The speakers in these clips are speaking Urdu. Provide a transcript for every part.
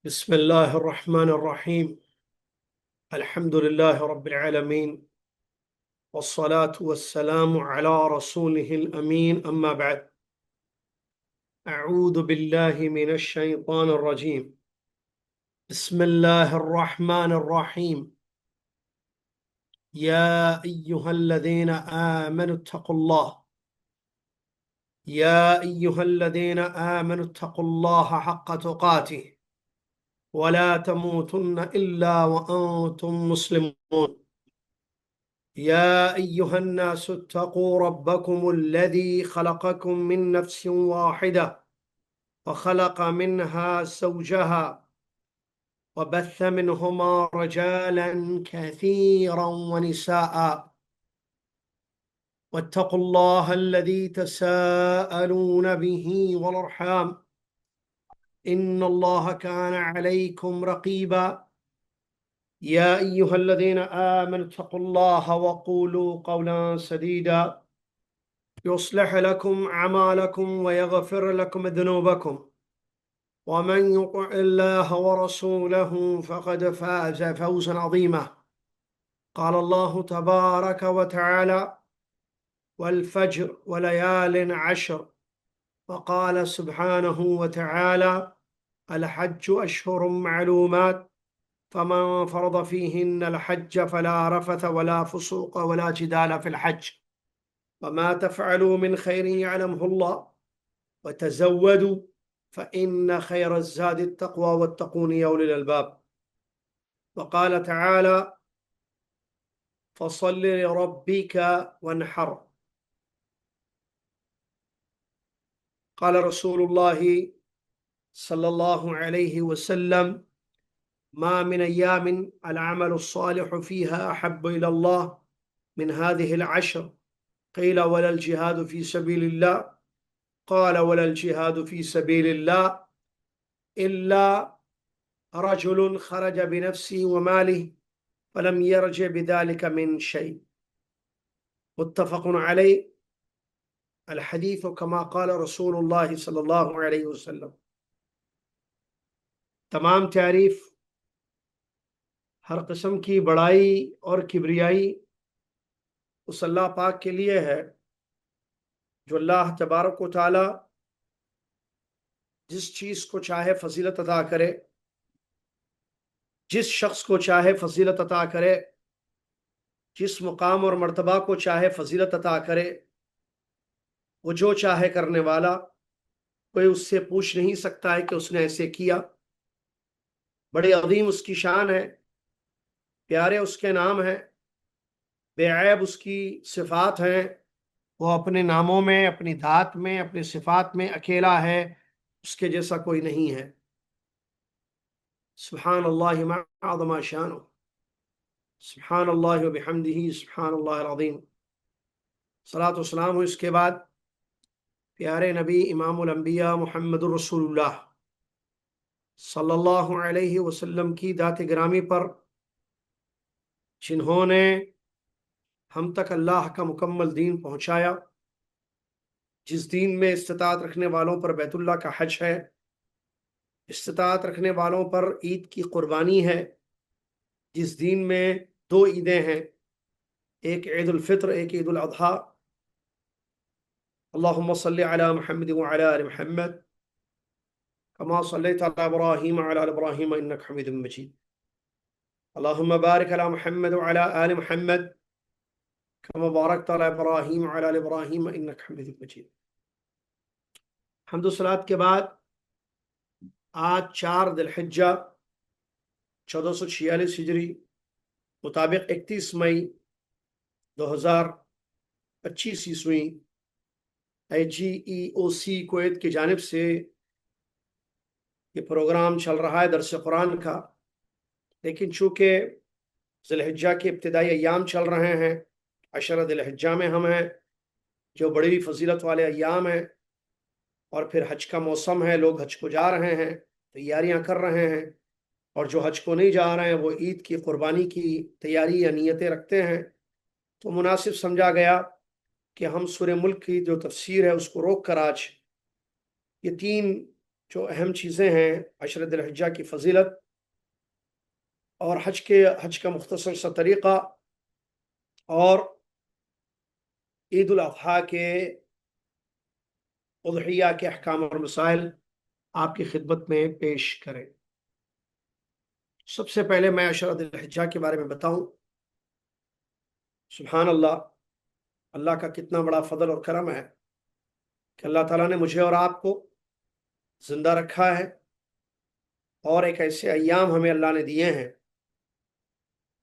بسم الله الرحمن الرحيم. الحمد لله رب العالمين، والصلاة والسلام على رسوله الأمين، أما بعد. أعوذ بالله من الشيطان الرجيم. بسم الله الرحمن الرحيم. يا أيها الذين آمنوا اتقوا الله يا أيها الذين آمنوا اتقوا الله حق تقاته ولا تموتن إلا وأنتم مسلمون. يا أيها الناس اتقوا ربكم الذي خلقكم من نفس واحدة وخلق منها زوجها وبث منهما رجالا كثيرا ونساء، واتقوا الله الذي تساءلون به والأرحام، إن الله كان عليكم رقيبا. يا أيها الذين آمنوا اتقوا الله وقولوا قولا سديدا يصلح لكم أعمالكم ويغفر لكم ذنوبكم، ومن يطع الله ورسوله فقد فاز فوزا عظيما. قال الله تبارك وتعالى: والفجر وليال عشر. وقال سبحانه وتعالى: الحج أشهر معلومات، فمن فرض فيهن الحج فلا رفث ولا فسوق ولا جدال في الحج، وما تفعلوا من خير يعلمه الله، وتزودوا فإن خير الزاد التقوى واتقون يا أولي الألباب. وقال تعالى: فصل لربك وانحر. قال رسول الله صلى الله عليه وسلم: ما من أيام العمل الصالح فيها أحب إلى الله من هذه العشر. قيل: ولا الجهاد في سبيل الله؟ قال: ولا الجهاد في سبيل الله إلا رجل خرج بنفسه وماله فلم يرجع بذلك من شيء. متفق عليه. الحديث كما قال رسول اللہ صلی اللہ علیہ وسلم. تمام تعریف، ہر قسم کی بڑائی اور کبریائی اس اللہ پاک کے لیے ہے جو اللہ تبارک و تعالی جس چیز کو چاہے فضیلت عطا کرے، جس شخص کو چاہے فضیلت عطا کرے، جس مقام اور مرتبہ کو چاہے فضیلت عطا کرے، وہ جو چاہے کرنے والا، کوئی اس سے پوچھ نہیں سکتا ہے کہ اس نے ایسے کیا۔ بڑی عظیم اس کی شان ہے، پیارے اس کے نام ہیں، بے عیب اس کی صفات ہیں۔ وہ اپنے ناموں میں، اپنی ذات میں، اپنی صفات میں اکیلا ہے، اس کے جیسا کوئی نہیں ہے۔ سبحان اللہ ما اعظم شانہ، سبحان اللہ وبحمدہ، سبحان اللہ العظیم۔ صلاۃ و سلام ہو اس کے بعد پیارے نبی امام الانبیاء محمد الرسول اللہ صلی اللہ علیہ وسلم کی ذات گرامی پر، جنہوں نے ہم تک اللہ کا مکمل دین پہنچایا، جس دین میں استطاعت رکھنے والوں پر بیت اللہ کا حج ہے، استطاعت رکھنے والوں پر عید کی قربانی ہے، جس دین میں دو عیدیں ہیں، ایک عید الفطر، ایک عید الاضحیٰ۔ اللہم صلی علی محمد وعلی آل محمد کما صلیت علی ابراہیم وعلی آل ابراہیم انک حمید مجید۔ اللہم بارک علی محمد وعلی آل محمد کما بارکت علی ابراہیم وعلی آل ابراہیم انک حمید مجید۔ حمد و صلوات کے بعد آج 4 ذی الحجہ 1446 ہجری مطابق 31 مئی 2025 عیسوی IGEOC کویت کی جانب سے یہ پروگرام چل رہا ہے درس قرآن کا، لیکن چونکہ ذی الحجہ کے ابتدائی ایام چل رہے ہیں، 10 ذی الحجہ میں ہم ہیں، جو بڑی فضیلت والے ایام ہیں، اور پھر حج کا موسم ہے، لوگ حج کو جا رہے ہیں، تیاریاں کر رہے ہیں، اور جو حج کو نہیں جا رہے ہیں وہ عید کی قربانی کی تیاری یا نیتیں رکھتے ہیں، تو مناسب سمجھا گیا کہ ہم سورہ ملک کی جو تفسیر ہے اس کو روک کر آج یہ 3 جو اہم چیزیں ہیں عشر ذی الحجہ کی فضیلت اور حج کا مختصر سا طریقہ اور عید الاضحیٰ کے اضحیہ کے احکام اور مسائل آپ کی خدمت میں پیش کریں۔ سب سے پہلے میں عشر ذی الحجہ کے بارے میں بتاؤں۔ سبحان اللہ، اللہ کا کتنا بڑا فضل اور کرم ہے کہ اللہ تعالیٰ نے مجھے اور آپ کو زندہ رکھا ہے، اور ایک ایسے ایام ہمیں اللہ نے دیے ہیں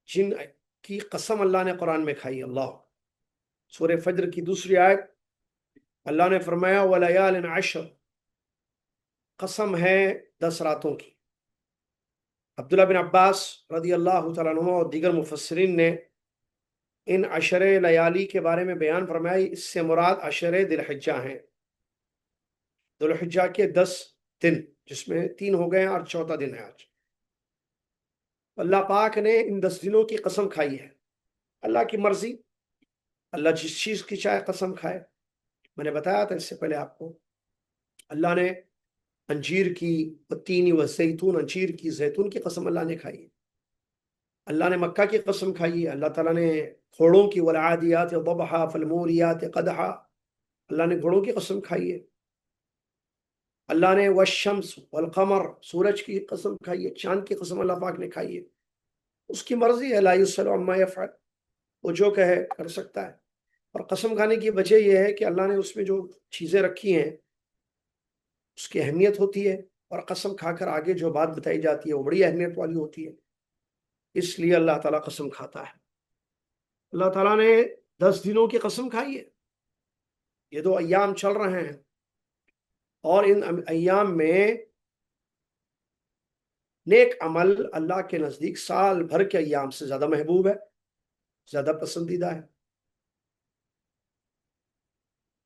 جن کی قسم اللہ نے قرآن میں کھائی۔ اللہ سورہ فجر کی دوسری آیت اللہ نے فرمایا وَلَيَالٍ عَشْرٍ، قسم ہے 10 راتوں کی۔ عبداللہ بن عباس رضی اللہ تعالیٰ عنہ اور دیگر مفسرین نے ان عشر لیالی کے بارے میں بیان فرمایا، اس سے مراد عشر ذی الحجہ ہیں، ذی الحجہ کے 10 دن، جس میں 3 ہو گئے ہیں اور چوتھا دن ہے آج۔ اللہ پاک نے ان 10 دنوں کی قسم کھائی ہے، اللہ کی مرضی، اللہ جس چیز کی چاہے قسم کھائے۔ میں نے بتایا تھا اس سے پہلے آپ کو، اللہ نے انجیر کی، والتین والزیتون، انجیر کی، زیتون کی قسم اللہ نے کھائی ہے۔ اللہ نے مکہ کی قسم کھائی ہے، اللہ تعالیٰ نے گھوڑوں کی، والعادیات ضبحا فالموریات قدحا، اللہ نے گھوڑوں کی قسم کھائی ہے۔ اللہ نے والشمس والقمر، سورج کی قسم کھائی ہے، چاند کی قسم اللہ پاک نے کھائی ہے۔ اس کی مرضی ہے، لا یسأل عما یفعل، وہ جو کہے کر سکتا ہے۔ اور قسم کھانے کی وجہ یہ ہے کہ اللہ نے اس میں جو چیزیں رکھی ہیں اس کی اہمیت ہوتی ہے، اور قسم کھا کر آگے جو بات بتائی جاتی ہے وہ بڑی اہمیت والی ہوتی ہے، اس لیے اللہ تعالیٰ قسم کھاتا ہے۔ اللہ تعالیٰ نے 10 دنوں کی قسم کھائی ہے، یہ 2 ایام چل رہے ہیں، اور ان ایام میں نیک عمل اللہ کے نزدیک سال بھر کے ایام سے زیادہ محبوب ہے، زیادہ پسندیدہ ہے۔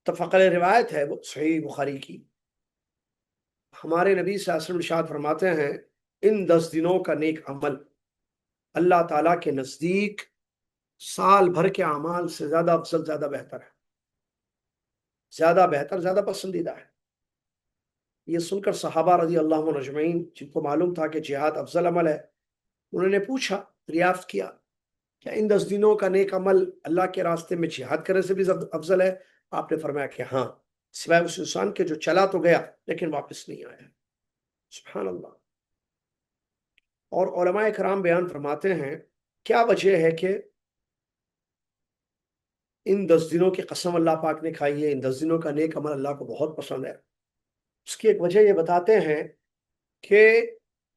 متفق علیہ روایت ہے، وہ صحیح بخاری کی، ہمارے نبی صلی اللہ علیہ وسلم ارشاد فرماتے ہیں ان 10 دنوں کا نیک عمل اللہ تعالیٰ کے نزدیک سال بھر کے اعمال سے زیادہ افضل، زیادہ بہتر ہے، زیادہ بہتر، زیادہ پسندیدہ ہے۔ یہ سن کر صحابہ رضی اللہ عنہم اجمعین، جن کو معلوم تھا کہ جہاد افضل عمل ہے، انہوں نے پوچھا، دریافت کیا، کیا ان 10 دنوں کا نیک عمل اللہ کے راستے میں جہاد کرنے سے بھی افضل ہے؟ آپ نے فرمایا کہ ہاں، سوائے اس انسان کے جو چلا تو گیا لیکن واپس نہیں آیا۔ سبحان اللہ۔ اور علماء کرام بیان فرماتے ہیں کیا وجہ ہے کہ ان 10 دنوں کی قسم اللہ پاک نے کھائی ہے، ان 10 دنوں کا نیک عمل اللہ کو بہت پسند ہے۔ اس کی ایک وجہ یہ بتاتے ہیں کہ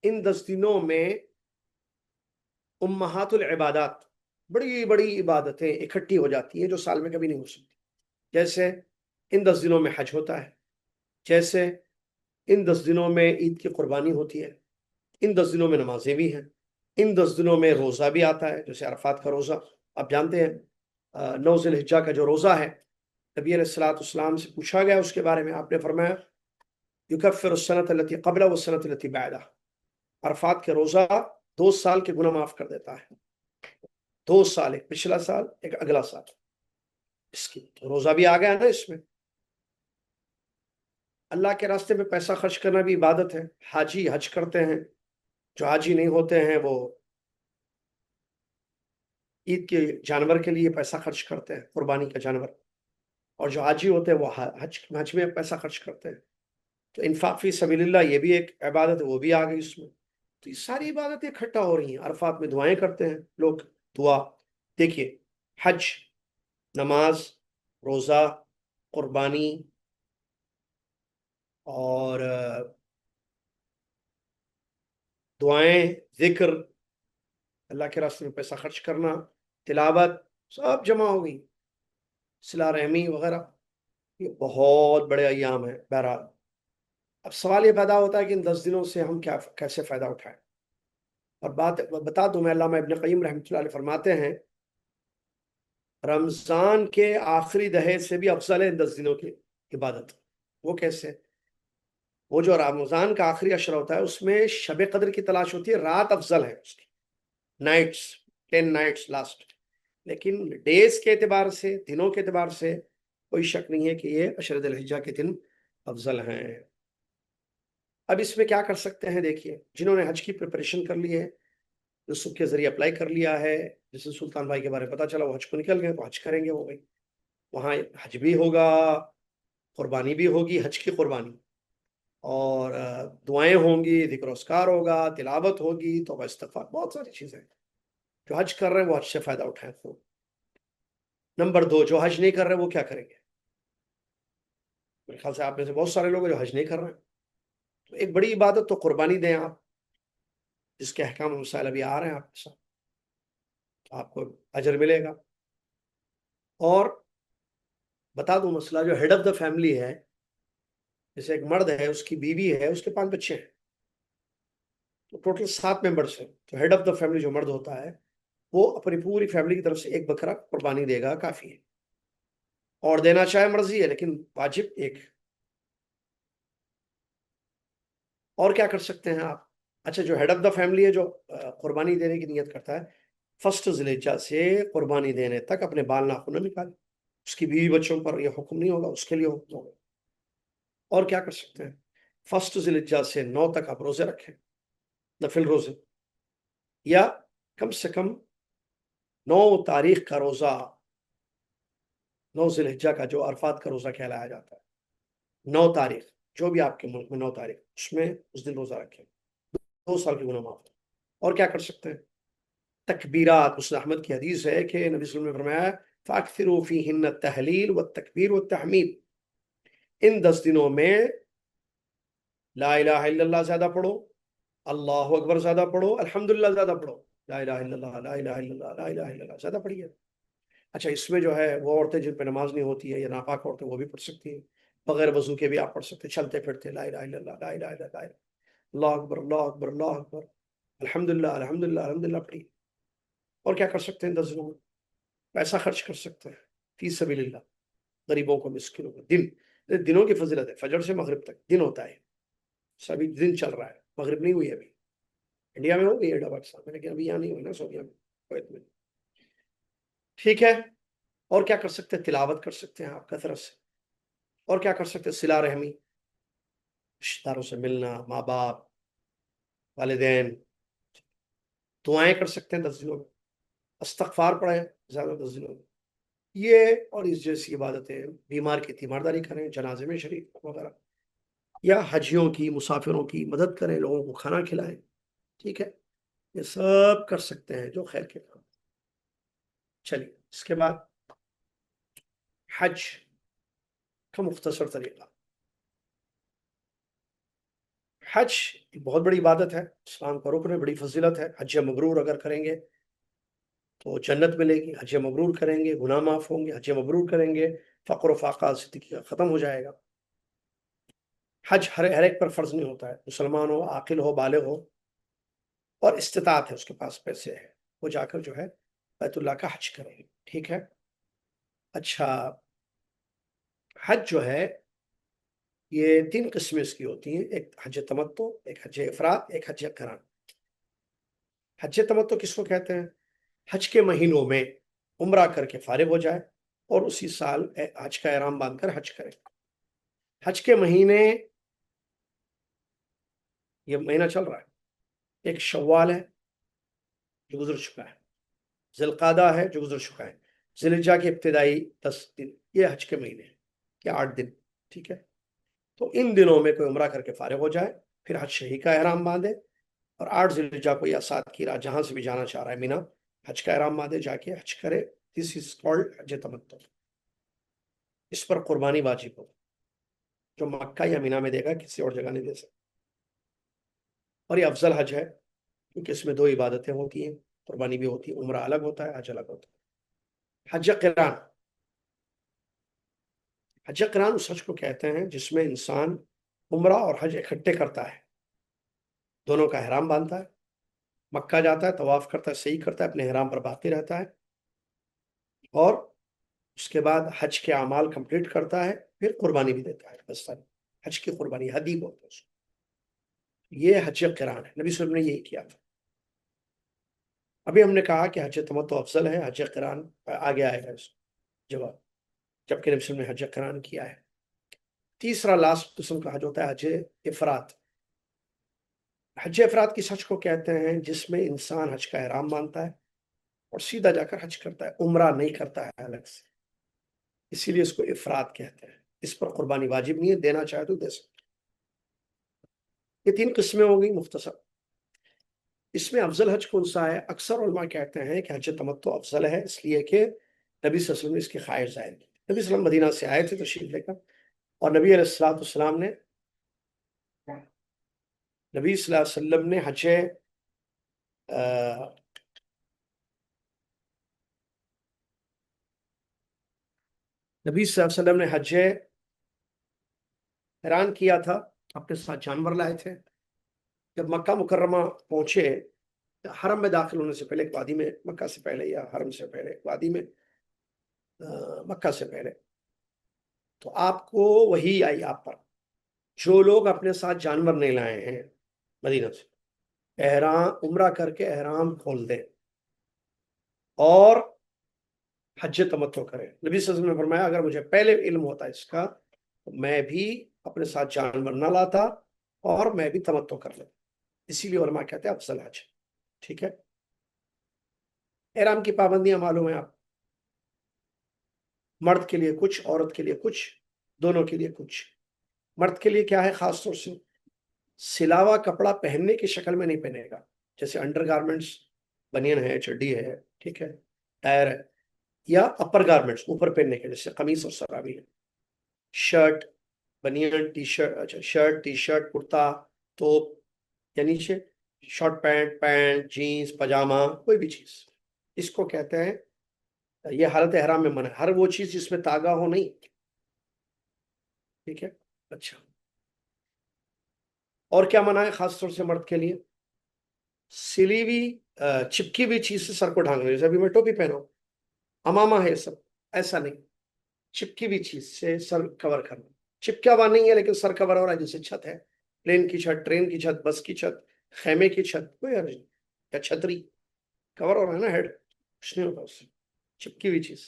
ان 10 دنوں میں امہات العبادات، بڑی بڑی عبادتیں اکٹھی ہو جاتی ہیں جو سال میں کبھی نہیں ہو سکتی۔ جیسے ان 10 دنوں میں حج ہوتا ہے، جیسے ان 10 دنوں میں عید کی قربانی ہوتی ہے، ان 10 دنوں میں نمازیں بھی ہیں، ان 10 دنوں میں روزہ بھی آتا ہے، جیسے عرفات کا روزہ آپ جانتے ہیں، 9 ذی الحجہ کا جو روزہ ہے، نبی علیہ الصلوۃ والسلام سے پوچھا گیا اس کے بارے میں، آپ نے فرمایا یکفر السنۃ التی قبل والسنۃ التی بعدہ، عرفات کے روزہ 2 سال کے گناہ معاف کر دیتا ہے، 2 سال، ایک پچھلا سال ایک اگلا سال، اس کی تو روزہ بھی آ گیا نا اس میں۔ اللہ کے راستے میں پیسہ خرچ کرنا بھی عبادت ہے، حاجی حج کرتے ہیں، جو حاجی نہیں ہوتے ہیں وہ عید کے جانور کے لیے پیسہ خرچ کرتے ہیں، قربانی کا جانور، اور جو حاجی ہوتے ہیں وہ حج میں پیسہ خرچ کرتے ہیں۔ تو انفاق فی سبیل اللہ یہ بھی ایک عبادت ہے، وہ بھی آ گئی اس میں۔ تو یہ ساری عبادتیں اکٹھا ہو رہی ہیں۔ عرفات میں دعائیں کرتے ہیں لوگ، دعا دیکھیے، حج، نماز، روزہ، قربانی، اور دعائیں، ذکر، اللہ کے راستے میں پیسہ خرچ کرنا، تلاوت، سب جمع ہو گئی، صلہ رحمی وغیرہ، یہ بہت بڑے ایام ہیں۔ بہرحال اب سوال یہ پیدا ہوتا ہے کہ ان 10 دنوں سے ہم کیسے فائدہ اٹھائیں؟ اور بات بتا دوں میں، علامہ ابن قیم رحمۃ اللہ علیہ فرماتے ہیں رمضان کے آخری دہے سے بھی افضل ہے ان 10 دنوں کی عبادت۔ وہ کیسے؟ وہ جو رمضان کا آخری عشرہ ہوتا ہے اس میں شب قدر کی تلاش ہوتی ہے، رات افضل ہے اس کی، نائٹس، 10 نائٹس لاسٹ، لیکن ڈیز کے اعتبار سے، دنوں کے اعتبار سے کوئی شک نہیں ہے کہ یہ عشر ذی الحجہ کے دن افضل ہیں۔ اب اس میں کیا کر سکتے ہیں؟ دیکھیے، جنہوں نے حج کی پریپریشن کر لی ہے، یوسف کے ذریعے اپلائی کر لیا ہے، جیسے سلطان بھائی کے بارے میں پتا چلا وہ حج کو نکل گئے، تو حج کریں گے وہ بھائی، وہاں حج بھی ہوگا، قربانی بھی ہوگی، حج کی قربانی، اور دعائیں ہوں گی، ذکر و اذکار ہوگا، تلاوت ہوگی، توبہ استغفار، بہت ساری چیزیں ہیں۔ جو حج کر رہے ہیں وہ حج سے فائدہ اٹھائیں خوب۔ نمبر 2، جو حج نہیں کر رہے وہ کیا کریں گے؟ میرے خیال سے آپ میں سے بہت سارے لوگ ہیں جو حج نہیں کر رہے ہیں، تو ایک بڑی عبادت تو قربانی دیں آپ، جس کے احکام و مسائل ابھی آ رہے ہیں آپ کے ساتھ، تو آپ کو اجر ملے گا۔ اور بتا دوں مسئلہ، جو ہیڈ آف دا فیملی ہے، جیسے ایک مرد ہے، اس کی بیوی ہے، اس کے 5 بچے ہیں، تو ٹوٹل 7 ممبرس ہیں، تو ہیڈ آف دا فیملی جو مرد ہوتا ہے وہ اپنی پوری فیملی کی طرف سے ایک بکرا قربانی دے گا، کافی ہے، اور دینا چاہے مرضی ہے، لیکن واجب ایک۔ اور کیا کر سکتے ہیں آپ؟ اچھا، جو ہیڈ آف دا فیملی ہے، جو قربانی دینے کی نیت کرتا ہے، فرسٹ ذی الحجہ سے قربانی دینے تک اپنے بال ناخن نہ نکالے، اس کی بیوی بچوں پر یہ حکم نہیں ہوگا، اس کے لیے حکم ہوگا۔ اور کیا کر سکتے ہیں؟ فرسٹ ذی الحجہ سے 9 تک آپ روزے رکھیں، نفل روزے، یا کم سے کم 9 تاریخ کا روزہ، 9 ذی الحجہ کا جو عرفات کا روزہ کہلایا جاتا ہے، 9 تاریخ، جو بھی آپ کے ملک میں 9 تاریخ، اس میں اس دن روزہ رکھیں، 2 سال کی گناہ معاف۔ اور کیا کر سکتے ہیں؟ تکبیرات، مسلم احمد کی حدیث ہے کہ نبی صلی اللہ علیہ وسلم نے فرمایا فَأَكْثِرُوا فِيهِنَّ التَّهْلِيلَ وَالتَّكْبِيرَ وَالتَّحْمِيدَ، ان 10 دنوں میں لا الہ الا اللہ زیادہ پڑھو، اللہ اکبر زیادہ پڑھو، الحمدللہ زیادہ پڑھو، لا الہ الا اللہ، لا الہ الا اللہ، لا الہ الا اللہ زیادہ پڑھیے۔ اچھا، اس میں جو ہے وہ عورتیں جن پہ نماز نہیں ہوتی ہے یا ناپاک عورتیں، وہ بھی پڑھ سکتی ہیں، بغیر وضو کے بھی آپ پڑھ سکتے ہیں، چلتے پھرتے لا الہ الا اللہ، لا الہ الا اللہ، اللہ اکبر، اللہ اکبر، اللہ اکبر، الحمدللہ، الحمدللہ، الحمدللہ پڑھیے۔ اور کیا کر سکتے ہیں 10 دنوں میں؟ پیسہ خرچ کر سکتے ہیں فی سبیل اللہ، غریبوں کو، مسکینوں کو، دنوں کی فضیلت ہے، فجر سے مغرب تک دن ہوتا ہے، سبھی دن چل رہا ہے، مغرب نہیں ہوئی ابھی، انڈیا میں ہو گئی ہے، پاکستان میں، لیکن ابھی یہاں نہیں ہوئی نا، سعودیہ میں، کویت میں۔ ٹھیک ہے، اور کیا کر سکتے ہیں؟ تلاوت کر سکتے ہیں آپ کثرت سے۔ اور کیا کر سکتے ہیں؟ صلہ رحمی، رشتہ داروں سے ملنا، ماں باپ، والدین، دعائیں کر سکتے ہیں 10 دنوں میں، استغفار پڑھیں زیادہ 10 دنوں میں، یہ اور اس جیسی عبادتیں، بیمار کی تیمارداری کریں، جنازے میں شریک وغیرہ، یا حجیوں کی، مسافروں کی مدد کریں، لوگوں کو کھانا کھلائیں، ٹھیک ہے، یہ سب کر سکتے ہیں جو خیر کے کام۔ چلیے، اس کے بعد حج کا مختصر طریقہ۔ حج ایک بہت بڑی عبادت ہے، اسلام کا رکن ہے، بڑی فضیلت ہے۔ حج مبرور اگر کریں گے تو جنت ملے گی، حج مبرور کریں گے گناہ معاف ہوں گے، حج مبرور کریں گے فقر و فاقہ زندگی ختم ہو جائے گا۔ حج ہر ایک پر فرض نہیں ہوتا ہے، مسلمان ہو، عاقل ہو، بالغ ہو، اور استطاعت ہے، اس کے پاس پیسے ہے، وہ جا کر جو ہے بیت اللہ کا حج کریں گے، ٹھیک ہے۔ اچھا، حج جو ہے یہ 3 قسمیں اس کی ہوتی ہیں، ایک حج تمتع، ایک حج افراد، ایک حج قران۔ حج تمتع کس کو کہتے ہیں؟ حج کے مہینوں میں عمرہ کر کے فارغ ہو جائے اور اسی سال حج کا احرام باندھ کر حج کرے۔ حج کے مہینے، یہ مہینہ چل رہا ہے، ایک شوال ہے جو گزر چکا ہے، ذی القعدہ ہے جو گزر چکا ہے، ذی الحجہ کے ابتدائی 10 دن، یہ حج کے مہینے ہیں، یا 8 دن، ٹھیک ہے۔ تو ان دنوں میں کوئی عمرہ کر کے فارغ ہو جائے، پھر حج شہی کا احرام باندھے، اور 8 ذی الحجہ کو یا 7 کی رات جہاں سے بھی جانا چاہ رہا ہے، مینا، حج کا احرام باندھے، جا کے حج کرے، دس از کالڈ حج تمتع۔ اس پر قربانی واجب ہو، جو مکہ یا مینا میں دے گا، کسی اور جگہ نہیں دے سکتا، اور یہ افضل حج ہے کیونکہ اس میں 2 عبادتیں ہوتی ہیں، قربانی بھی ہوتی ہے، عمرہ الگ ہوتا ہے، حج الگ ہوتا ہے۔ حج قران، حج قران اس حج کو کہتے ہیں جس میں انسان عمرہ اور حج اکٹھے کرتا ہے، دونوں کا احرام باندھتا ہے، مکہ جاتا ہے، طواف کرتا ہے، صحیح کرتا ہے، اپنے احرام پر باقی رہتا ہے، اور اس کے بعد حج کے اعمال کمپلیٹ کرتا ہے، پھر قربانی بھی دیتا ہے، بس حج کی قربانی ہدی بولتے ہیں اس کو۔ یہ حج قران ہے، نبی صلی اللہ علیہ وسلم نے یہی کیا تھا۔ ابھی ہم نے کہا کہ حج تمتع افضل ہے، حج قران آگے آئے گا اس جواب، جبکہ نبی صلی اللہ علیہ وسلم نے حج قران کیا ہے۔ تیسرا لاسٹ قسم کا حج ہوتا ہے حج افراد، حج افراد کس حج کو کہتے ہیں؟ جس میں انسان حج کا احرام باندھتا ہے اور سیدھا جا کر حج کرتا ہے، عمرہ نہیں کرتا ہے الگ سے، اسی لیے اس کو افراد کہتے ہیں۔ اس پر قربانی واجب نہیں ہے، دینا چاہے تو دے سکتے۔ یہ 3 قسمیں ہو گئی مختصر۔ اس میں افضل حج کون سا ہے؟ اکثر علماء کہتے ہیں کہ حج تمتع افضل ہے، اس لیے کہ نبی صلی اللہ علیہ وسلم نے اس کی خواہش ظاہر کی۔ نبی صلی اللہ علیہ وسلم مدینہ سے آئے تھے تشریف لے کر، اور نبی علیہ السلام نے نبی صلی اللہ علیہ وسلم نے نبی صلی اللہ علیہ وسلم نے حج احرام کیا تھا، اپنے ساتھ جانور لائے تھے۔ جب مکہ مکرمہ پہنچے، حرم میں داخل ہونے سے پہلے ایک وادی میں، مکہ سے پہلے یا حرم سے پہلے ایک وادی میں، مکہ سے پہلے، تو آپ کو وحی آئی آپ پر، جو لوگ اپنے ساتھ جانور نہیں لائے ہیں مدینہ سے، احرام عمرہ کر کے احرام کھول دیں اور حج تمتع کریں۔ نبی صلی اللہ علیہ وسلم نے فرمایا اگر مجھے پہلے علم ہوتا اس کا تو میں بھی اپنے ساتھ جانور نہ لاتا اور میں بھی تمتع کر لیتا۔ اسی لیے علماء کہتے ہیں افضل حج۔ ٹھیک ہے، احرام کی پابندیاں معلوم ہیں آپ، مرد کے لیے کچھ، عورت کے لیے کچھ، دونوں کے لیے کچھ۔ مرد کے لیے کیا ہے؟ خاص طور سے سلاوا کپڑا پہننے کی شکل میں نہیں پہنے گا، جیسے انڈر گارمنٹس، بنین ہے، چڈی ہے، ٹھیک ہے، ٹائر ہے، یا اپر گارمنٹس اوپر پہننے کے، جیسے قمیص اور سراویل ہے، شرٹ، بنین، ٹی شرٹ، اچھا شرٹ، ٹی شرٹ، کرتا، توپ، یا نیچے شارٹ پینٹ، جینز، پاجامہ، کوئی بھی چیز، اس کو کہتے ہیں، یہ حالت احرام میں منع ہے۔ ہر وہ چیز جس میں تاگا ہو نہیں، ٹھیک ہے۔ اچھا، اور کیا منع ہے خاص طور سے مرد کے لیے؟ سلی ہوئی چپکی ہوئی چیز سے سر کو ڈھانکنا، جیسے ابھی میں ٹوپی پہنا ہوں، امامہ ہے یہ سب، ایسا نہیں، چپکی ہوئی چیز سے سر کور کرنا۔ چپکا ہوا نہیں ہے لیکن سر کور ہو رہا ہے، جیسے چھت ہے، پلین کی چھت، ٹرین کی چھت، بس کی چھت، خیمے کی چھت، کوئی حرج نہیں، یا چھتری کور ہو رہا ہے نا ہیڈ، کچھ نہیں ہوتا اس سے، چپکی ہوئی چیز،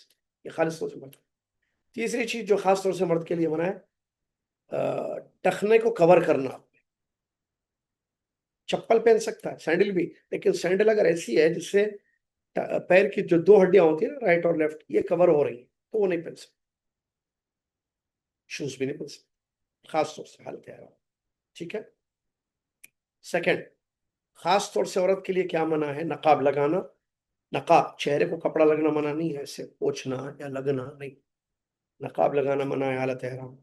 یہ خالص طور سے مرد۔ تیسری چیز جو خاص طور سے مرد کے لیے منع ہے، ٹخنے کو کور کرنا۔ چپل پہن سکتا ہے، سینڈل بھی، لیکن سینڈل اگر ایسی ہے جس سے پیر کی جو 2 ہڈیاں ہوتی ہیں نا، رائٹ اور لیفٹ، یہ کور ہو رہی ہیں، تو وہ نہیں پہن سکتا۔ شوز بھی نہیں پہن سکتا، خاص طور سے حالت ہے۔ ٹھیک ہے۔ سیکنڈ، خاص طور سے عورت کے لیے کیا منع ہے؟ نقاب لگانا۔ نقاب، چہرے کو کپڑا لگنا منع نہیں ہے، ایسے پوچھنا یا لگنا نہیں، نقاب لگانا منع ہے حالت احرام۔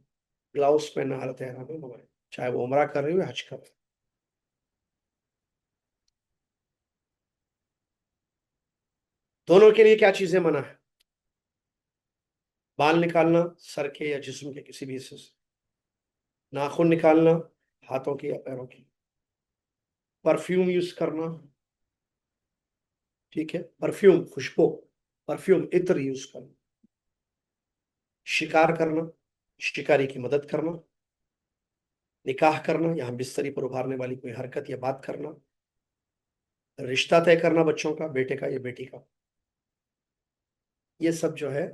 گلاؤز پہننا حالت احرام میں منع ہے، چاہے وہ عمرہ کر رہی ہو یا حج کر رہی ہو۔ دونوں کے لیے کیا چیزیں منع ہے؟ بال نکالنا سر کے یا جسم کے کسی بھی حصے سے، ناخن نکالنا ہاتھوں کی یا پیروں کی، پرفیوم یوز کرنا، ٹھیک ہے، پرفیوم، خوشبو، پرفیوم، عطر یوز کرنا، شکار کرنا، شکاری کی مدد کرنا، نکاح کرنا، یہاں بستری پر ابھارنے والی کوئی حرکت یا بات کرنا، رشتہ طے کرنا بچوں کا، بیٹے کا یا بیٹی کا، یہ سب جو ہے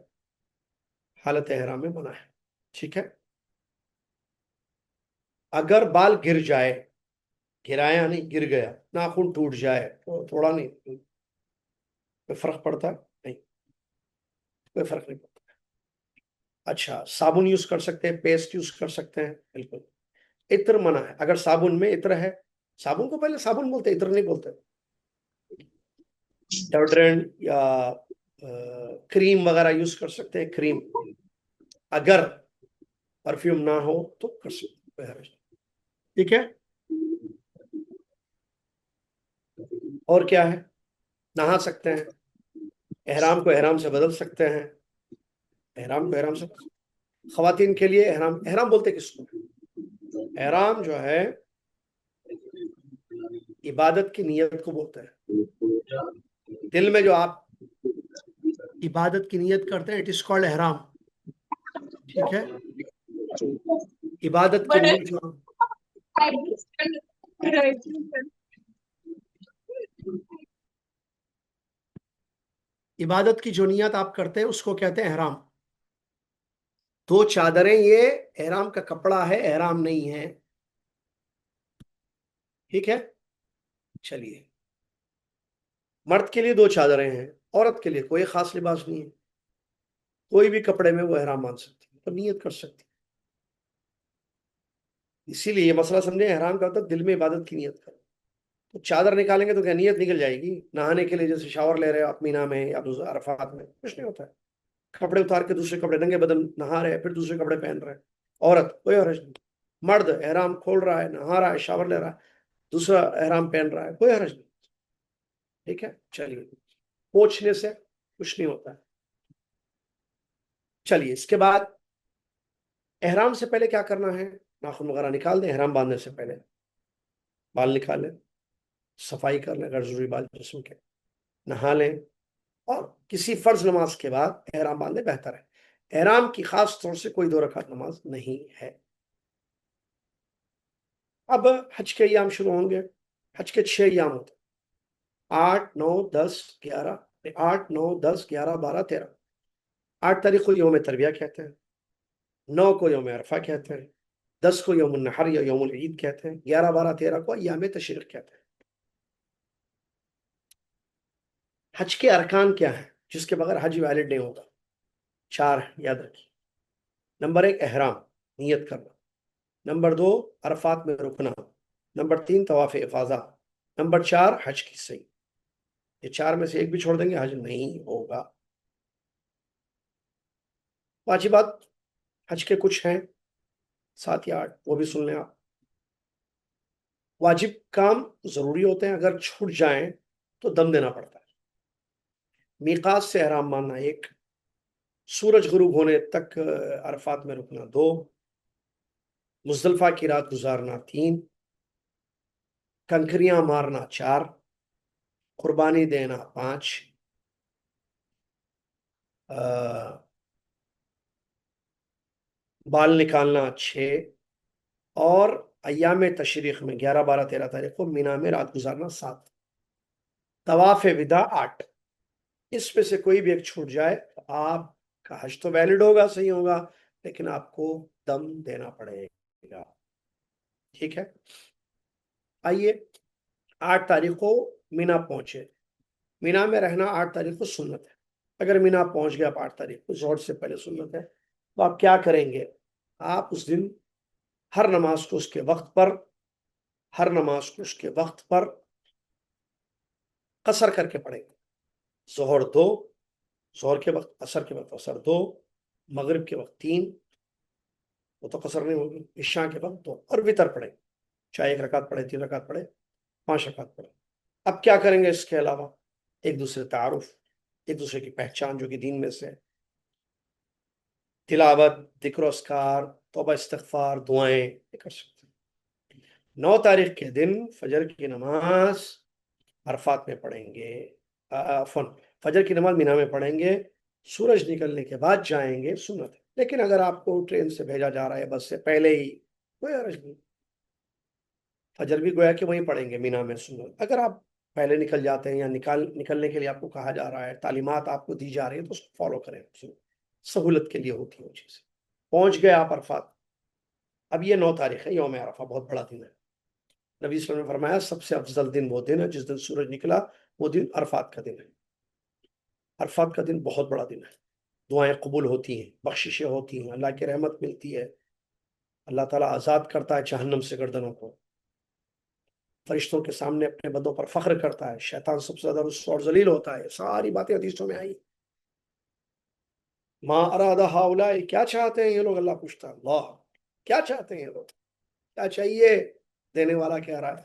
حالت احرام میں منع ہے۔ ٹھیک ہے۔ اگر بال گر جائے، گرایا نہیں، گر گیا، ناخن ٹوٹ جائے، تھوڑا نہیں، کوئی فرق پڑتا؟ نہیں، کوئی فرق نہیں پڑتا۔ اچھا، صابن یوز کر سکتے ہیں، پیسٹ یوز کر سکتے ہیں، بالکل۔ عطر منع ہے، اگر صابن میں عطر ہے، صابن کو پہلے صابن بولتے، عطر نہیں بولتے، ڈیوڈرنٹ یا کریم وغیرہ یوز کر سکتے ہیں، کریم، اگر پرفیوم نہ ہو تو کر سکتے ہیں۔ ٹھیک ہے۔ اور کیا ہے؟ نہا سکتے ہیں، احرام کو احرام سے بدل سکتے ہیں، احرام کو احرام سے، خواتین کے لیے احرام، احرام بولتے کس کو؟ احرام جو ہے عبادت کی نیت کو بولتے ہیں، دل میں جو آپ عبادت کی نیت کرتے ہیں، اٹ از کالڈ احرام۔ ٹھیک ہے، عبادت کی نیت جو عبادت کی جو نیت آپ کرتے ہیں اس کو کہتے ہیں احرام۔ 2 چادریں یہ احرام کا کپڑا ہے، احرام نہیں ہے، ٹھیک ہے۔ چلیے، مرد کے لیے 2 چادریں ہیں، عورت کے لیے کوئی خاص لباس نہیں ہے، کوئی بھی کپڑے میں وہ احرام باندھ سکتی ہے اور نیت کر سکتی ہے۔ اسی لیے یہ مسئلہ سمجھیں، احرام کا مطلب دل میں عبادت کی نیت کرو۔ تو چادر نکالیں گے تو کیا نیت نکل جائے گی؟ نہانے کے لیے جیسے شاور لے رہے ہو آپ مینا میں یا عرفات میں، کچھ نہیں ہوتا ہے۔ کپڑے اتار کے دوسرے کپڑے، ننگے بدن نہا رہے ہیں پھر دوسرے کپڑے پہن رہے ہیں، عورت کوئی حرج نہیں۔ مرد احرام کھول رہا ہے، نہا رہا ہے، شاور لے رہا ہے، دوسرا احرام پہن رہا ہے، کوئی حرج نہیں۔ ٹھیک ہے، چلیے، پوچھنے سے کچھ نہیں ہوتا ہے۔ چلیے، اس کے بعد احرام سے پہلے کیا کرنا ہے؟ ناخن وغیرہ نکال دیں، احرام باندھنے سے پہلے بال نکال لیں، صفائی کر لیں اگر ضروری بال جسم کے، نہا لیں، اور کسی فرض نماز کے بعد احرام باندھے بہتر ہے۔ احرام کی خاص طور سے کوئی 2 رکعت نماز نہیں ہے۔ اب حج کے ایام شروع ہوں گے۔ حج کے 6 ایام ہوتے ہیں، 8، 9، 10، 11، 8، 9، 10، 11، 12، 13۔ 8 تاریخ کو یوم ترویہ کہتے ہیں، 9 کو یوم عرفہ کہتے ہیں، 10 کو یوم النحر یا یوم العید کہتے ہیں، 11، 12، 13 کو ایام تشریق کہتے ہیں۔ حج کے ارکان کیا ہیں جس کے بغیر حج ویلڈ نہیں ہوگا؟ 4 یاد رکھیے۔ نمبر 1 احرام، نیت کرنا۔ نمبر 2 عرفات میں رکنا۔ نمبر 3 طواف افاضہ۔ نمبر 4 حج کی صحیح۔ یہ 4 میں سے ایک بھی چھوڑ دیں گے حج نہیں ہوگا۔ واجبات حج کے کچھ ہیں، 7 یا 8، وہ بھی سن لیں آپ۔ واجب کام ضروری ہوتے ہیں، اگر چھوٹ جائیں تو دم دینا پڑتا ہے۔ میقات سے احرام باندھنا 1، سورج غروب ہونے تک عرفات میں رکنا 2، مزدلفہ کی رات گزارنا 3، کنکریاں مارنا 4، قربانی دینا 5، بال نکالنا 6، اور ایام تشریق میں 11، 12، 13 تاریخ کو مینا میں رات گزارنا 7۔ طواف وداع 8۔ اس میں سے کوئی بھی ایک چھوٹ جائے تو آپ کا حج تو ویلڈ ہوگا، صحیح ہوگا، لیکن آپ کو دم دینا پڑے گا۔ ٹھیک ہے، آئیے 8 تاریخ کو مینا پہنچے۔ مینا میں رہنا 8 تاریخ کو سنت ہے۔ اگر مینا پہنچ گیا آپ 8 تاریخ کو، ظہر سے پہلے سنت ہے، تو آپ کیا کریں گے؟ آپ اس دن ہر نماز کو اس کے وقت پر، ہر نماز کو اس کے وقت پر قصر کر کے پڑھیں گے۔ ظہر 2، ظہر کے وقت، عصر کے وقت عصر 2، مغرب کے وقت 3، وہ تو قصر نہیں ہوگی، عشاء کے وقت 2، اور وتر پڑھیں، چاہے 1 رکعت پڑھے، 3 رکعت پڑھے، 5 رکعت پڑھے۔ اب کیا کریں گے اس کے علاوہ؟ ایک دوسرے تعارف، ایک دوسرے کی پہچان جو کہ دین میں سے، تلاوت، ذکر و اذکار، توبہ استغفار، دعائیں یہ کر سکتے ہیں۔ 9 تاریخ کے دن فجر کی نماز عرفات میں پڑھیں گے، فجر کی نماز مینا میں پڑھیں گے، سورج نکلنے کے بعد جائیں گے، سنت ہے۔ لیکن اگر آپ کو ٹرین سے بھیجا جا رہا ہے، بس سے پہلے ہی، کوئی حرج نہیں، فجر بھی گویا کہ وہیں پڑھیں گے مینا میں، سنت۔ اگر آپ پہلے نکل جاتے ہیں یا نکلنے کے لیے آپ کو کہا جا رہا ہے، تعلیمات آپ کو دی جا رہی ہیں، تو اس کو فالو کریں، سہولت کے لیے ہوتی ہے وہ چیز۔ پہنچ گئے آپ عرفات، اب یہ 9 تاریخ ہے، یوم عرفہ، بہت بڑا دن ہے۔ نبی صلی اللہ علیہ وسلم نے فرمایا سب سے افضل دن وہ دن ہے جس دن سورج نکلا، وہ دن عرفات کا دن ہے۔ عرفات کا دن بہت بڑا دن ہے، دعائیں قبول ہوتی ہیں، بخششیں ہوتی ہیں، اللہ کی رحمت ملتی ہے، اللہ تعالیٰ آزاد کرتا ہے جہنم سے گردنوں کو، فرشتوں کے سامنے اپنے بندوں پر فخر کرتا ہے، شیطان سب سے زیادہ رسوا اور ذلیل ہوتا ہے۔ ساری باتیں حدیثوں میں آئی۔ ما اراد ہؤلاء، کیا چاہتے ہیں یہ لوگ؟ اللہ پوچھتا ہے، اللہ کیا چاہتے ہیں یہ لوگ؟ کیا چاہیے؟ دینے والا کہہ رہا ہے،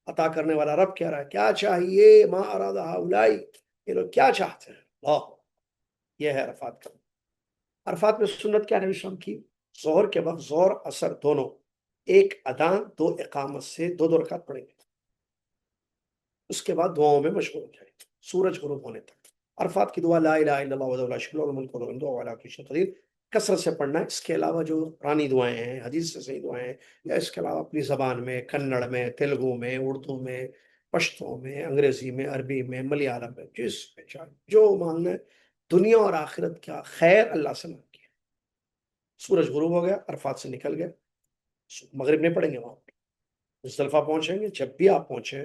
عطا کرنے والا رب کہہ رہا ہے کیا چاہیے؟ ما اراد ہؤلاء، یہ لوگ کیا چاہتے ہیں؟ اللہ، یہ ہے عرفات کا۔ عرفات میں سنت کیا نبی صلی اللہ علیہ وسلم کی؟ ظہر کے وقت، ظہر عصر دونوں، 1 اذان 2 اقامت سے 2 رکعت پڑھیں گے، اس کے بعد دعاؤں میں مشغول ہو جائیں گے سورج غروب ہونے تک۔ عرفات کی دعا لا الہ الا اللہ وحدہ لا شریک لہ لہ الملک ولہ الحمد وهو علی کل شیء قدیر، کثرت سے پڑھنا ہے۔ اس کے علاوہ جو قرآنی دعائیں ہیں، حدیث سے صحیح دعائیں ہیں، یا اس کے علاوہ اپنی زبان میں، کنڑ میں، تیلگو میں، اردو میں، پشتو میں، انگریزی میں، عربی میں، ملیالم میں، جس میں چاہے جو مانگنا ہے، دنیا اور آخرت کا خیر اللہ سے مانگیے۔ سورج غروب ہو گیا، عرفات سے نکل گئے، مغرب نہیں پڑھیں گے، وہاں مزدلفہ پہنچیں گے۔ جب بھی آپ پہنچیں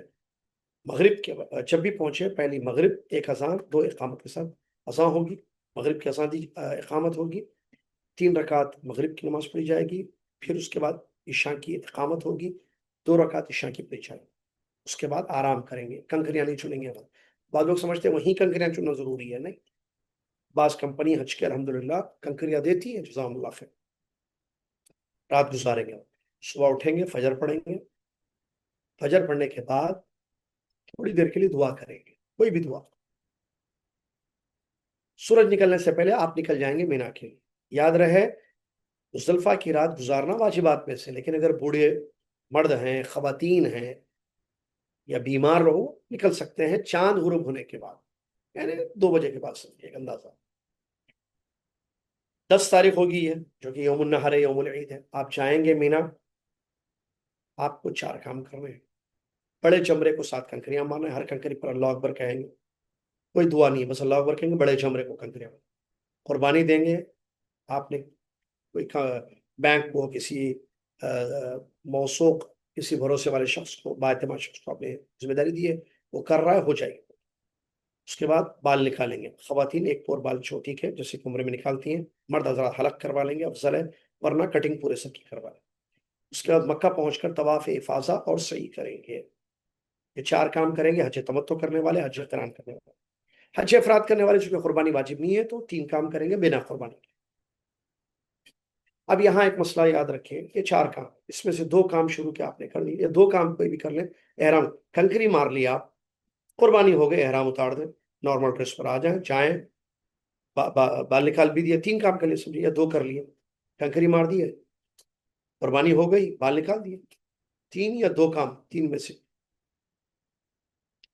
مغرب کے جب بھی پہنچے پہلی مغرب، ایک اذان 2 اقامت کے ساتھ اذان ہوگی، مغرب کی اذان دی اقامت ہوگی، 3 رکعت مغرب کی نماز پڑھی جائے گی، پھر اس کے بعد عشاء کی اقامت ہوگی، 2 رکعت عشاء کی پڑھی جائے گی، اس کے بعد آرام کریں گے، کنکریاں نہیں چنیں گے۔ بعض لوگ سمجھتے ہیں وہیں کنکریاں چننا ضروری ہے، نہیں، بعض کمپنی حج کے الحمدللہ کنکریاں دیتی ہے، جزاهم اللہ خیر، رات گزاریں گے، صبح اٹھیں گے، فجر پڑھیں گے، فجر پڑھنے کے بعد تھوڑی دیر کے لیے دعا کریں گے، کوئی بھی دعا، سورج نکلنے سے پہلے آپ نکل جائیں گے مینا کے لیے۔ یاد رہے مزدلفہ کی رات گزارنا واجبات میں سے، لیکن اگر بوڑھے مرد ہیں، خواتین ہیں یا بیمار رہو، نکل سکتے ہیں چاند غروب ہونے کے بعد، یعنی 2 بجے کے بعد سمجھے ایک اندازہ۔ 10 تاریخ ہوگی ہے جو کہ یوم النحر ہے، یوم العید ہے، آپ جائیں گے مینا، آپ کو 4 کام کرنے ہیں۔ بڑے جمرے کو 7 کنکریاں مارنا ہے، ہر کنکری پر اللہ اکبر کہیں گے، کوئی دعا نہیں ہے، بس اللہ اکبر کہیں گے، بڑے جمرے کو کنکریاں مارنا۔ قربانی دیں گے، آپ نے کوئی بینک کو، کسی موثوق، کسی بھروسے والے شخص کو، بااعتماد شخص کو آپ نے ذمہ داری دی ہے، وہ کر رہا ہے، ہو جائے گی۔ اس کے بعد بال نکالیں گے، خواتین 1 پور بال چھوٹی کے جیسے کمرے میں نکالتی ہیں، مرد حضرات حلق کروا لیں گے، افضل ہے، ورنہ کٹنگ پورے سب کی کروا لیں گے۔ اس کے بعد مکہ پہنچ کر طواف افاضہ اور سعی کریں گے، یہ 4 کام کریں گے حج تمتع کرنے والے، حج قران کرنے والے۔ حج افراد کرنے والے چونکہ قربانی واجب نہیں ہے تو 3 کام کریں گے بنا قربانی کے۔ اب یہاں ایک مسئلہ یاد رکھیں، یہ 4 کام، اس میں سے 2 کام شروع کے آپ نے کر لی، یہ 2 کام کوئی بھی کر لیں۔ احرام کنکری مار لیا آپ، قربانی ہو گئے، احرام اتار دیں، نارمل ڈریس پر آ جائیں، بال نکال بھی دیا، 3 کام کر لیے سمجھے، یا 2 کر لیے، کنکری مار دیے، قربانی ہو گئی، بال نکال دیے، 3 یا 2 کام، 3 میں سے۔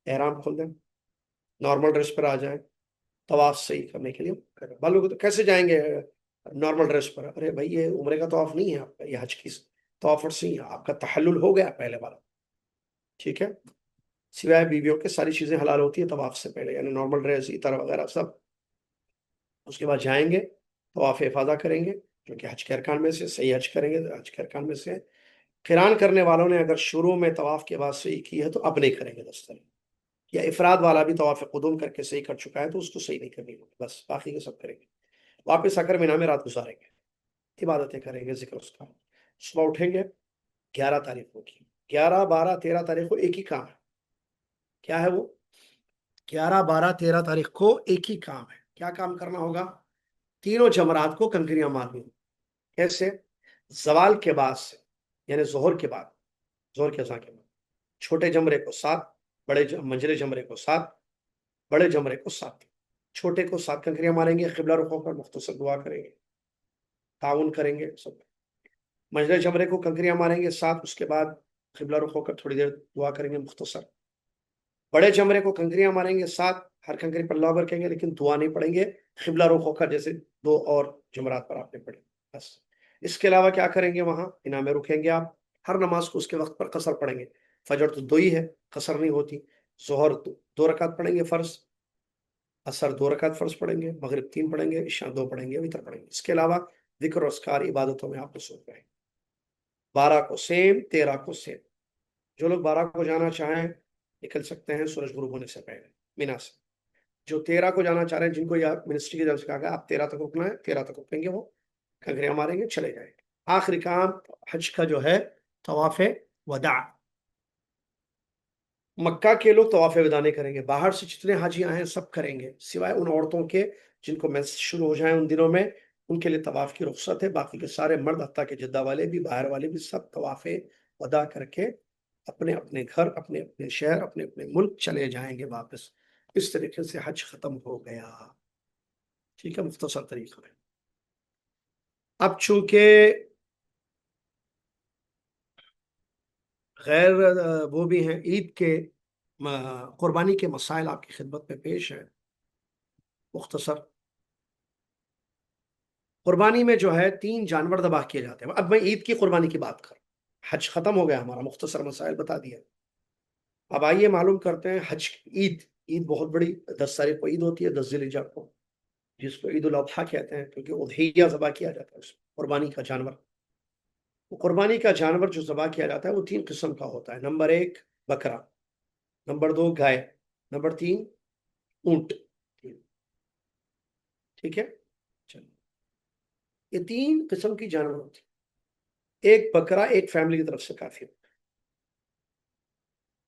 احرام کھول دیں، نارمل ڈریس پر آ جائیں، طواف صحیح کرنے کے لیے۔ بالوں کو تو کیسے جائیں گے نارمل ڈریس پر؟ ارے بھائی یہ عمرے کا طواف نہیں ہے آپ کا، یہ حج کی طواف سے آپ کا تحلل ہو گیا پہلے والا، ٹھیک ہے؟ سوائے بیویوں کے ساری چیزیں حلال ہوتی ہیں طواف سے پہلے، یعنی نارمل ڈریس، عطر وغیرہ سب۔ اس کے بعد جائیں گے، طواف افاضہ کریں گے جو کہ حج کے ارکان میں سے، صحیح حج کریں گے حج کے ارکان میں سے۔ قران کرنے والوں نے اگر شروع میں طواف کے بعد صحیح کی ہے تو اب نہیں کریں گے 10 تاریخ، یا افراد والا بھی طواف قدوم کر کے صحیح کر چکا ہے تو اس کو صحیح نہیں کرنی ہوگی، بس باقی کے سب کریں گے۔ واپس آ کر مینا میں رات گزاریں گے، عبادتیں کریں گے، ذکر اس کا۔ صبح اٹھیں گے، 11 تاریخ ہوگی، 11 12 13 تاریخ کو ایک ہی کام ہے، کیا ہے وہ؟ 11 12 13 تاریخ کو ایک ہی کام ہے، کیا کام کرنا ہوگا؟ تینوں جمرات کو کنکریاں مارنی، کیسے؟ زوال کے بعد سے، یعنی ظہر کے بعد، ظہر کے اذان کے بعد، چھوٹے جمرے کو 7، منجلے جمرے کو 7، بڑے جمرے کو 7، چھوٹے کو 7 کنکریاں ماریں گے، قبلہ رخ ہو کر مختصر دعا کریں گے، تعاون کریں گے سب۔ منجلے جمرے کو کنکریاں ماریں گے 7، اس کے بعد قبلہ رخ ہو کر تھوڑی دیر دعا کریں گے مختصر۔ بڑے جمرے کو کنکریاں ماریں گے 7، ہر کنکری پر اللہ اکبر کہیں گے لیکن دعا نہیں پڑھیں گے، قبلہ رخ ہو کر جیسے 2 اور جمرات پر آپ نے پڑھی، بس۔ اس کے علاوہ کیا کریں گے؟ وہاں بنا میں رکیں گے آپ، ہر نماز کو اس کے وقت پر قصر پڑھیں گے، فجر تو 2 ہی ہے، قصر نہیں ہوتی، ظہر 2 رکعت پڑھیں گے فرض، عصر 2 رکعت فرض پڑھیں گے، مغرب 3 پڑھیں گے، عشاء 2 پڑھیں گے، وتر پڑھیں گے۔ اس کے علاوہ ذکر و اذکار عبادتوں میں آپ مصروف رہیں۔ 12 کو سیم، 13 کو سیم۔ جو لوگ 12 کو جانا چاہیں نکل سکتے ہیں سورج غروب ہونے سے پہلے مینا سے، جو 13 کو جانا چاہ رہے ہیں، جن کو یا منسٹری کی طرف سے کہا گیا آپ 13 تک رکنا ہے، 13 تک رکیں گے، وہ کنکریاں ماریں گے، چلے جائیں گے۔ آخری کام حج کا جو ہے طواف وداع، مکہ کے لوگ طواف وداع نہیں کریں گے، باہر سے جتنے حاجی آئے ہیں سب کریں گے، سوائے ان عورتوں کے جن کو مینس شروع ہو جائیں ان دنوں میں، ان کے لیے طواف کی رخصت ہے، باقی کے سارے مرد حتیٰ کہ جدہ والے بھی، باہر والے بھی، سب طواف وداع کر کے اپنے اپنے گھر، اپنے اپنے شہر، اپنے اپنے ملک چلے جائیں گے واپس۔ اس طریقے سے حج ختم ہو گیا، ٹھیک ہے، مختصر طریقہ میں۔ اب چونکہ غیر وہ بھی ہیں، عید کے قربانی کے مسائل آپ کی خدمت میں پیش ہیں، مختصر۔ قربانی میں جو ہے 3 جانور ذبح کیے جاتے ہیں۔ اب میں عید کی قربانی کی بات کر، حج ختم ہو گیا ہمارا، مختصر مسائل بتا دیا۔ اب آئیے معلوم کرتے ہیں حج عید بہت بڑی، 10 تاریخ کو عید ہوتی ہے، 10 ذی الحجہ کو، جس کو عید الاضحیٰ کہتے ہیں، کیونکہ اضحیہ ذبح کیا جاتا ہے اس میں، قربانی کا جانور۔ قربانی کا جانور جو ذبح کیا جاتا ہے وہ 3 قسم کا ہوتا ہے۔ نمبر 1 بکرا، نمبر 2 گائے، نمبر 3 اونٹ. ٹھیک ہے. چلو، یہ 3 قسم کی جانور ہوتی ہیں. ایک بکرا ایک فیملی کی طرف سے کافی ہوتا ہے.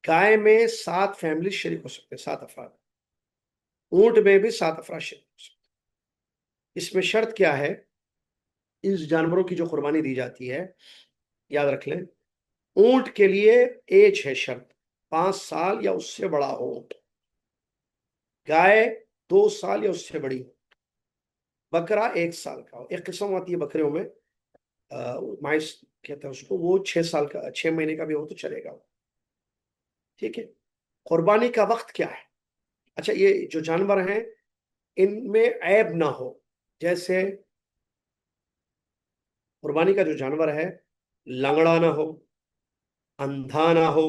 گائے میں 7 فیملی شریک ہو سکتے ہیں، 7 افراد. اونٹ میں بھی 7 افراد شریک ہو سکتے ہیں. اس میں شرط کیا ہے؟ اس جانوروں کی جو قربانی دی جاتی ہے، یاد رکھ لیں، اونٹ کے لیے ایج ہے شرط، 5 سال یا اس سے بڑا ہو اونٹ. گائے 2 سال یا اس سے بڑی ہو. بکرا 1 سال کا ہو. ایک قسم آتی ہے بکریوں میں، مائس کہتے ہیں اس کو، وہ 6 سال کا، 6 مہینے کا بھی ہو تو چلے گا. ٹھیک ہے. قربانی کا وقت کیا ہے؟ اچھا، یہ جو جانور ہیں ان میں عیب نہ ہو. جیسے قربانی کا جو جانور ہے لنگڑا نہ ہو، اندھا نہ ہو،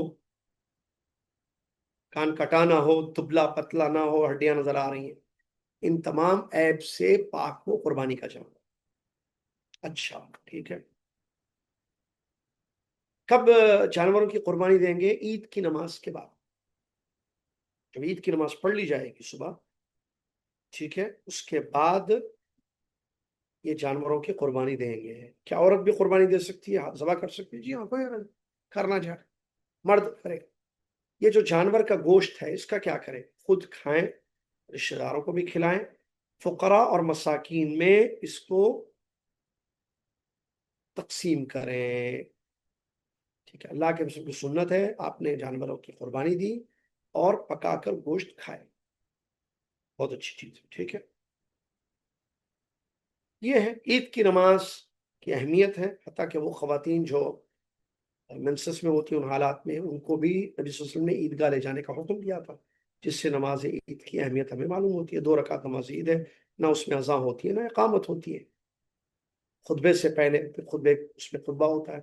کان کٹا نہ ہو، دبلا پتلا نہ ہو، ہڈیاں نظر آ رہی ہیں، ان تمام عیب سے پاک ہو قربانی کا جانور. اچھا ٹھیک ہے. کب جانوروں کی قربانی دیں گے؟ عید کی نماز کے بعد. جب عید کی نماز پڑھ لی جائے گی صبح، ٹھیک ہے، اس کے بعد یہ جانوروں کی قربانی دیں گے. کیا عورت بھی قربانی دے سکتی ہے، ذبح کر سکتی ہے؟ جی ہاں، کوئی کرنا چاہے مرد کرے. یہ جو جانور کا گوشت ہے اس کا کیا کریں؟ خود کھائیں، رشتہ داروں کو بھی کھلائیں، فقراء اور مساکین میں اس کو تقسیم کریں. ٹھیک ہے. اللہ کے رسول کی سنت ہے، آپ نے جانوروں کی قربانی دی اور پکا کر گوشت کھائے، بہت اچھی چیز ہے. ٹھیک ہے. یہ ہے عید کی نماز کی اہمیت ہے. حتیٰ کہ وہ خواتین جو منسس میں ہوتی ہیں ان حالات میں، ان کو بھی نبی صلی اللہ علیہ وسلم نے عیدگاہ لے جانے کا حکم دیا تھا، جس سے نماز عید کی اہمیت ہمیں معلوم ہوتی ہے. 2 رکعت نماز عید ہے، نہ اس میں اذان ہوتی ہے نہ اقامت ہوتی ہے. خطبے سے پہلے پھر خطبے، اس میں خطبہ ہوتا ہے،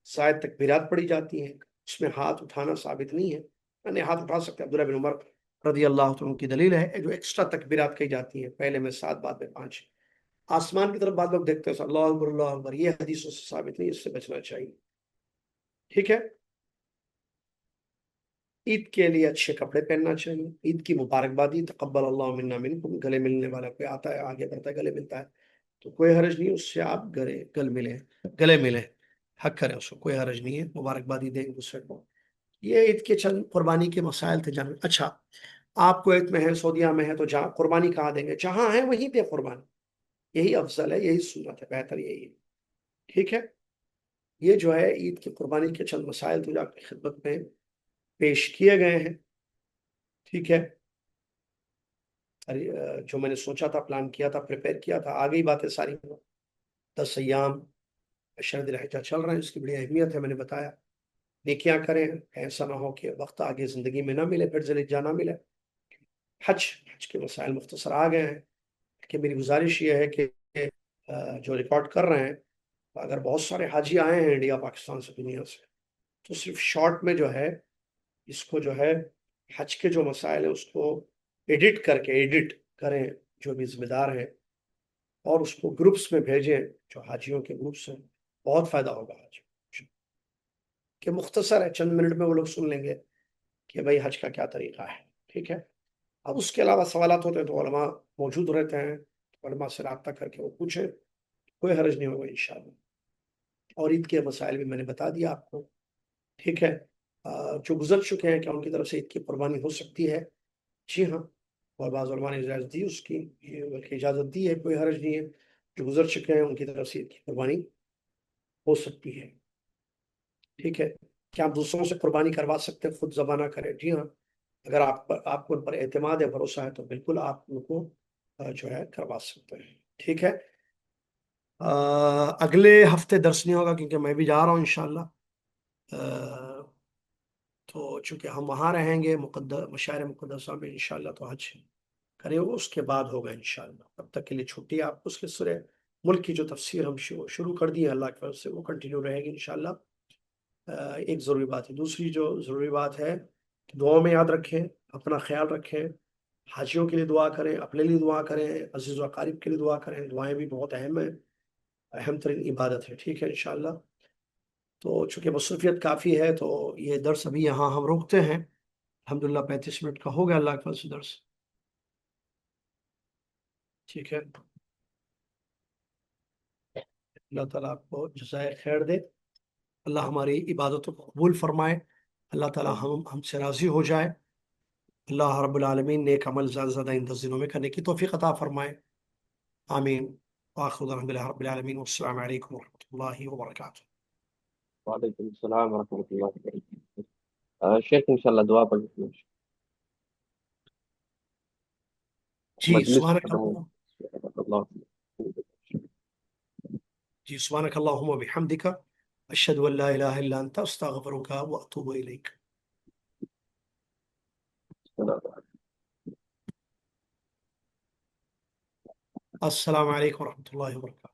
زائد تکبیرات پڑھی جاتی ہیں. اس میں ہاتھ اٹھانا ثابت نہیں ہے، یعنی ہاتھ اٹھا سکتے ہیں. عبداللہ بن عمر رضی اللہ عنہ کی دلیل ہے جو ایکسٹرا تکبیرات کہی جاتی ہیں، پہلے میں 7 بعد میں 5. آسمان کی طرف بعض لوگ دیکھتے ہیں اللہ اکبر اللہ اکبر، یہ حدیثوں سے ثابت نہیں، اس سے بچنا چاہیے. ٹھیک ہے. عید کے لیے اچھے کپڑے پہننا چاہیے. عید کی مبارکبادی تقبل اللہ منا منکم، گلے ملنے والا کوئی آتا ہے آگے بڑھتا ہے گلے ملتا ہے تو کوئی حرج نہیں، اس سے آپ گلے ملیں، حق کریں اس کو، کوئی حرج نہیں ہے. مبارکبادی دیں دوسرے کو. یہ عید کے چند قربانی کے مسائل تھے جانب. اچھا، آپ کویت میں ہے، سعودیہ میں ہے، تو جہاں قربانی کہاں دیں گے؟ جہاں ہے وہیں پہ قربانی، یہی افضل ہے، یہی سنت ہے، بہتر یہی ہے. ٹھیک ہے. یہ جو ہے عید کی قربانی کے چند مسائل تو آپ کی خدمت میں پیش کیے گئے ہیں. ٹھیک ہے. جو میں نے سوچا تھا، پلان کیا تھا، پریپئر کیا تھا، آگئی باتیں ساری. 10 ایام شہر الحجہ چل رہے ہیں، اس کی بڑی اہمیت ہے، میں نے بتایا. نیکیاں کریں، ایسا نہ ہو کہ وقت آگے زندگی میں نہ ملے، پھر ذی الحجہ نہ ملے. حج کے مسائل مختصر آ گئے ہیں کہ میری گزارش یہ ہے کہ جو ریکارڈ کر رہے ہیں، اگر بہت سارے حاجی آئے ہیں انڈیا، پاکستان سے، دنیا سے، تو صرف شارٹ میں جو ہے اس کو جو ہے حج کے جو مسائل ہیں اس کو ایڈٹ کریں جو بھی ذمہ دار ہیں، اور اس کو گروپس میں بھیجیں جو حاجیوں کے گروپس ہیں. بہت فائدہ ہوگا حج کہ مختصر ہے، چند منٹ میں وہ لوگ سن لیں گے کہ بھائی حج کا کیا طریقہ ہے. ٹھیک ہے. اب اس کے علاوہ سوالات ہوتے ہیں تو علماء موجود رہتے ہیں، علماء سے رابطہ کر کے وہ پوچھیں، کوئی حرج نہیں ہوگا انشاءاللہ. اور عید کے مسائل بھی میں نے بتا دیا آپ کو. ٹھیک ہے. جو گزر چکے ہیں، کیا ان کی طرف سے عید کی قربانی ہو سکتی ہے؟ جی ہاں، اور بعض علماء نے اجازت دی اس کی، بلکہ اجازت دی ہے، کوئی حرج نہیں ہے. جو گزر چکے ہیں ان کی طرف سے عید کی قربانی ہو سکتی ہے. ٹھیک ہے. کیا آپ دوسروں سے قربانی کروا سکتے ہیں، خود ذبح نہ کریں؟ جی ہاں، اگر آپ کو ان پر اعتماد ہے، بھروسہ ہے، تو بالکل آپ ان کو جو ہے کروا سکتے ہیں. ٹھیک ہے. اگلے ہفتے درس نہیں ہوگا کیونکہ میں بھی جا رہا ہوں انشاءاللہ. تو چونکہ ہم وہاں رہیں گے مشاعر مقدسہ میں انشاءاللہ، تو حج کرے وہ اس کے بعد ہوگا انشاءاللہ. تب تک کے لیے چھٹی. آپ اس کے سورہ ملک کی جو تفسیر ہم شروع کر دی ہے اللہ کی طرف سے، وہ کنٹینیو رہے گی انشاءاللہ. ایک ضروری بات ہے. دوسری جو ضروری بات ہے کہ دعاؤں میں یاد رکھیں، اپنا خیال رکھیں، حاجیوں کے لیے دعا کریں، اپنے لیے دعا کریں، عزیز و اقارب کے لیے دعا کریں. دعائیں بھی بہت اہم ہیں، اہم ترین عبادت ہے. ٹھیک ہے انشاءاللہ. تو چونکہ مصروفیت کافی ہے تو یہ درس ابھی یہاں ہم روکتے ہیں. الحمدللہ 35 منٹ کا ہو گیا اللہ کے فضل سے درس. ٹھیک ہے. اللہ تعالیٰ آپ کو جزائے خیر دے. اللہ ہماری عبادتوں کو قبول فرمائے. اللہ تعالیٰ ہم سے راضی ہو جائے. اللہ رب العالمین نیک عمل زیادہ سے زیادہ ان 10 دنوں میں کرنے کی توفیق عطا فرمائے. آمین. وآخر دعوانا الحمد للہ رب العالمین والسلام علیکم ورحمۃ اللہ وبرکاتہ. وعلیکم السلام ورحمۃ اللہ وبرکاتہ. شیخ انشاءاللہ دعا پڑھ لیجیے. جی مجلس سبحانک ختم ہو. اللہ جی سبحانک اللہم وبحمدک اشہد ان لا الہ الا انت استغفرک واتوب الیک. السلام علیکم ورحمۃ اللہ وبرکاتہ.